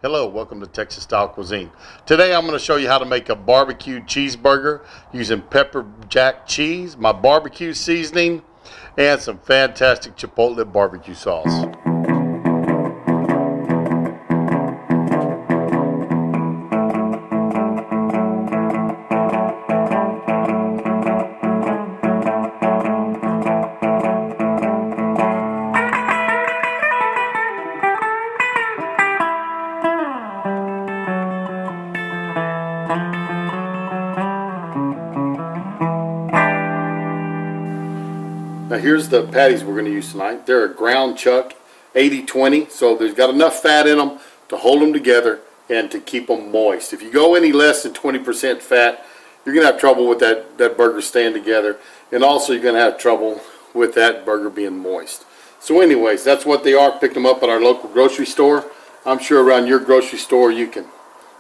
Hello, welcome to Texas Style Cuisine. Today I'm going to show you how to make a barbecue cheeseburger using pepper jack cheese, my barbecue seasoning, and some fantastic chipotle barbecue sauce. Now here's the patties we're going to use tonight. They're a ground chuck, 80-20, so there's got enough fat in them to hold them together and to keep them moist. If you go any less than 20% fat, you're going to have trouble with that burger staying together, and also you're going to have trouble with that burger being moist. So anyways, that's what they are. Pick them up at our local grocery store. I'm sure around your grocery store you can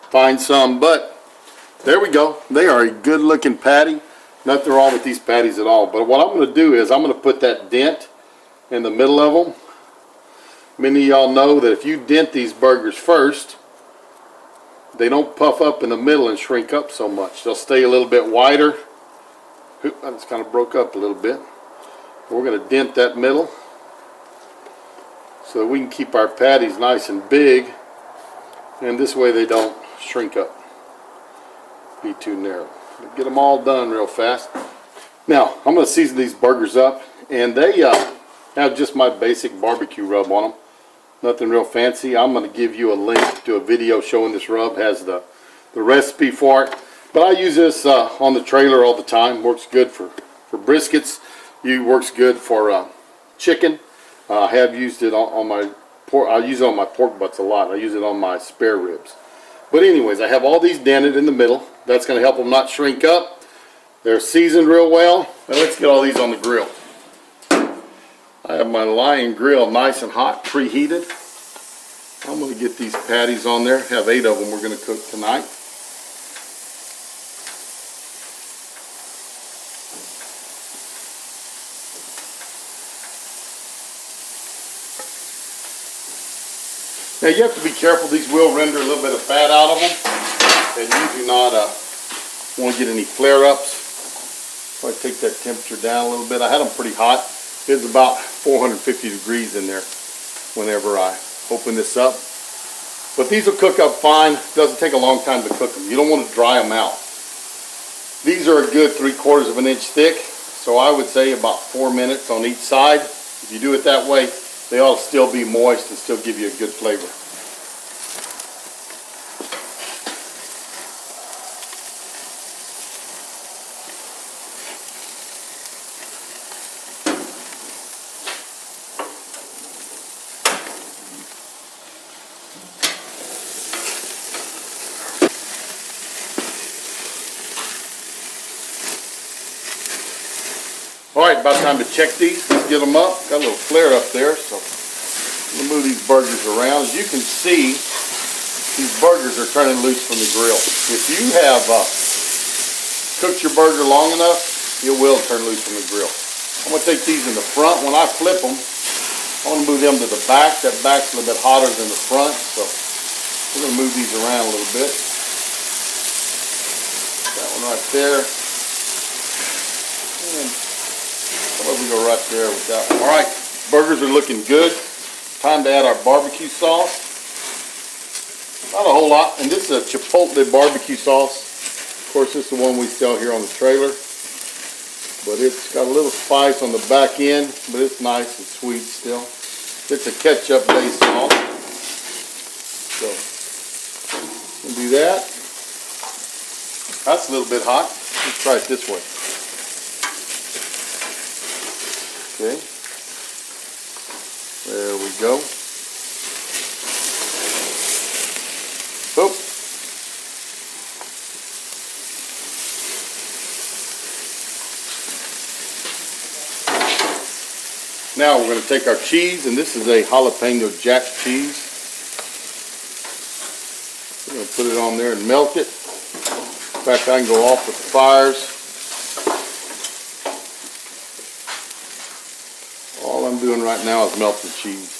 find some, but there we go. They are a good looking patty. Nothing wrong with these patties at all. But what I'm going to do is I'm going to put that dent in the middle of them. Many of y'all know that if you dent these burgers first, they don't puff up in the middle and shrink up so much. They'll stay a little bit wider. Oop, I just kind of broke up a little bit. We're going to dent that middle so that we can keep our patties nice and big, and this way they don't shrink up, be too narrow. Get them all done real fast. Now I'm going to season these burgers up, and they have just my basic barbecue rub on them. Nothing real fancy. I'm going to give you a link to a video showing this rub. Has the recipe for it, but I use this on the trailer all the time. Works good for briskets. Works good for chicken. I have used it on my pork. I use it on my pork butts a lot. I use it on my spare ribs. But anyways, I have all these dented in the middle. That's going to help them not shrink up. They're seasoned real well. Now let's get all these on the grill. I have my Lion grill nice and hot, preheated. I'm going to get these patties on there. Have 8 of them we're going to cook tonight. Now you have to be careful. These will render a little bit of fat out of them, and you do not want to get any flare-ups. So I take that temperature down a little bit. I had them pretty hot. It's about 450 degrees in there whenever I open this up. But these will cook up fine. It doesn't take a long time to cook them. You don't want to dry them out. These are a good 3/4 of an inch thick, so I would say about 4 minutes on each side. If you do it that way, they ought to still be moist and still give you a good flavor. Alright, about time to check these. Let's get them up. Got a little flare up there, so I'm going to move these burgers around. As you can see, these burgers are turning loose from the grill. If you have cooked your burger long enough, it will turn loose from the grill. I'm going to take these in the front. When I flip them, I want to move them to the back. That back's a little bit hotter than the front, so we're going to move these around a little bit. That one right there. And we go right there with that one. Alright, burgers are looking good. Time to add our barbecue sauce. Not a whole lot. And this is a chipotle barbecue sauce. Of course, this is the one we sell here on the trailer. But it's got a little spice on the back end, but it's nice and sweet still. It's a ketchup based sauce. So, we'll do that. That's a little bit hot. Let's try it this way. Okay, there we go. Oop. Now we're going to take our cheese, and this is a jalapeno jack cheese. We're going to put it on there and melt it. In fact, I can go off with the fires. All I'm doing right now is melt the cheese.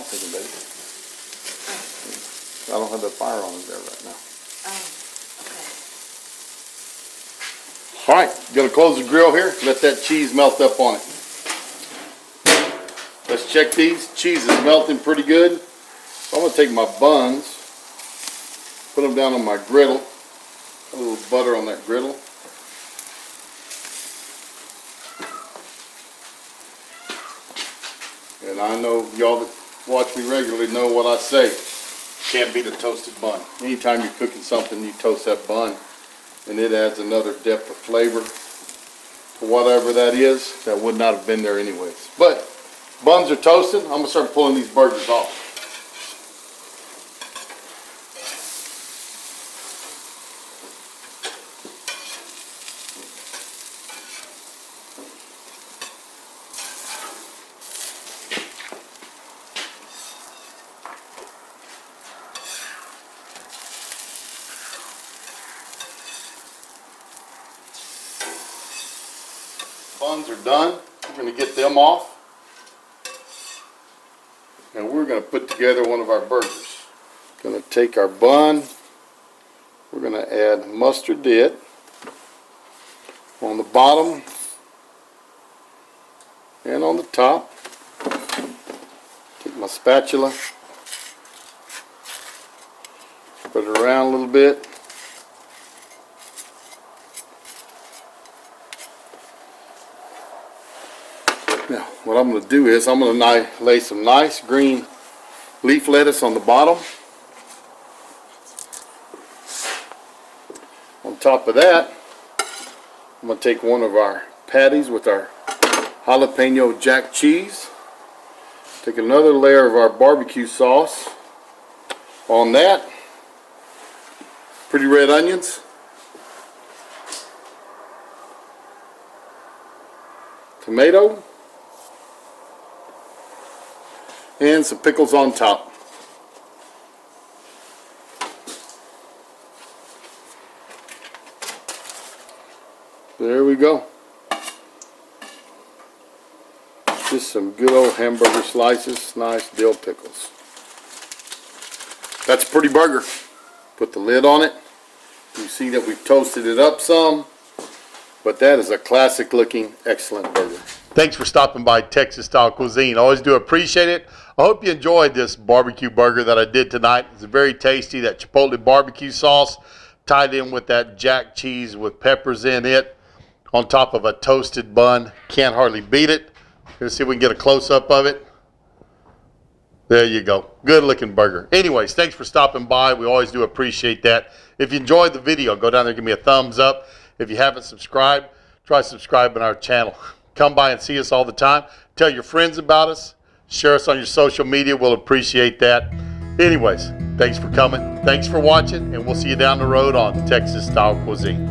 second, baby. I don't have the fire on there right now. Oh, okay. All right, gonna close the grill here. Let that cheese melt up on it. Let's check these. Cheese is melting pretty good. So I'm gonna take my buns, put them down on my griddle. A little butter on that griddle. And I know y'all that watch me regularly know what I say. Can't beat a toasted bun. Anytime you're cooking something, you toast that bun, and it adds another depth of flavor to whatever that is that would not have been there anyways. But buns are toasted. I'm gonna start pulling these burgers off. Buns are done. We're going to get them off. And we're going to put together one of our burgers. Going to take our bun. We're going to add mustard dip on the bottom and on the top. Take my spatula. Spread it around a little bit. Now, what I'm going to do is I'm going to lay some nice green leaf lettuce on the bottom. On top of that, I'm going to take one of our patties with our jalapeno jack cheese. Take another layer of our barbecue sauce. On that, pretty red onions. Tomato. And some pickles on top. There we go. Just some good old hamburger slices, nice dill pickles. That's a pretty burger. Put the lid on it. You see that we've toasted it up some, but that is a classic looking, excellent burger. Thanks for stopping by Texas Style Cuisine. Always do appreciate it. I hope you enjoyed this barbecue burger that I did tonight. It's very tasty. That chipotle barbecue sauce tied in with that jack cheese with peppers in it on top of a toasted bun. Can't hardly beat it. Let's see if we can get a close-up of it. There you go. Good looking burger. Anyways, thanks for stopping by. We always do appreciate that. If you enjoyed the video, go down there and give me a thumbs up. If you haven't subscribed, try subscribing our channel. Come by and see us all the time. Tell your friends about us. Share us on your social media. We'll appreciate that. Anyways, thanks for coming. Thanks for watching, and we'll see you down the road on Texas Style Cuisine.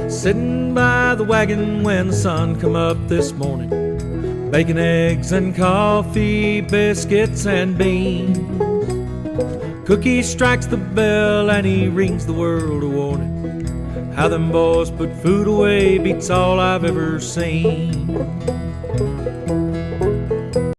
Sitting by the wagon when the sun come up this morning, bacon, eggs, and coffee, biscuits, and beans. Cookie strikes the bell and he rings the world a warning. How them boys put food away beats all I've ever seen.